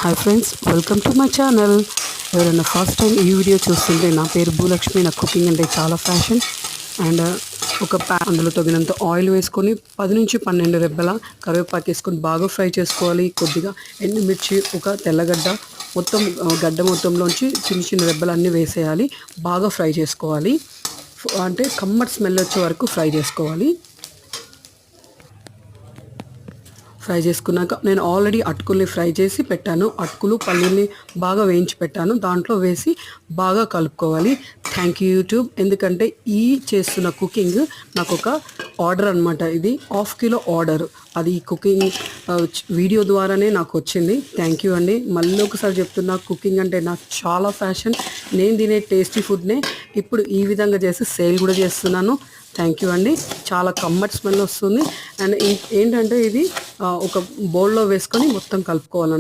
Hi friends, welcome to my channel. ఎవరైనా first time ఈ video చూస్తుంటే, నా పేరు భూలక్ష్మి. నాకు కుకింగ్ అంటే చాలా ఫ్యాషన్. అండ్ ఒక అందులో తగినంత ఆయిల్ వేసుకొని 10 నుంచి 12 రెబ్బల కరివేపాకు వేసుకొని బాగా ఫ్రై చేసుకోవాలి. కొద్దిగా ఎండుమిర్చి, ఒక తెల్లగడ్డ, మొత్తం గడ్డ మొత్తంలోంచి చిన్న చిన్న రెబ్బలు అన్నీ వేసేయాలి. బాగా ఫ్రై చేసుకోవాలి. అంటే కమ్మటి స్మెల్ వచ్చే వరకు ఫ్రై చేసుకోవాలి. ఫ్రై చేసుకున్నాక నేను ఆల్రెడీ అటుకుల్ని ఫ్రై చేసి పెట్టాను. అటుకులు పల్లీల్ని బాగా వేయించి పెట్టాను. దాంట్లో వేసి బాగా కలుపుకోవాలి. Thank you YouTube. ఎందుకంటే ఈ చేస్తున్న కుకింగ్ నాకు ఒక ఆర్డర్ అనమాట. ఇది 1/2 కిలో ఆర్డర్. అది కుకింగ్ వీడియో ద్వారానే నాకు వచ్చింది. థ్యాంక్ యూ అండి. మళ్ళీ ఒకసారి చెప్తున్నా, కుకింగ్ అంటే నాకు చాలా ఫ్యాషన్. నేను తినే టేస్టీ ఫుడ్నే ఇప్పుడు ఈ విధంగా చేసి సేల్ కూడా చేస్తున్నాను. థ్యాంక్ యూ అండి. చాలా కమ్మటి స్మెల్ వస్తుంది. అండ్ ఏంటంటే ఇది ఒక బౌల్లో వేసుకొని మొత్తం కలుపుకోవాలన్నమాట.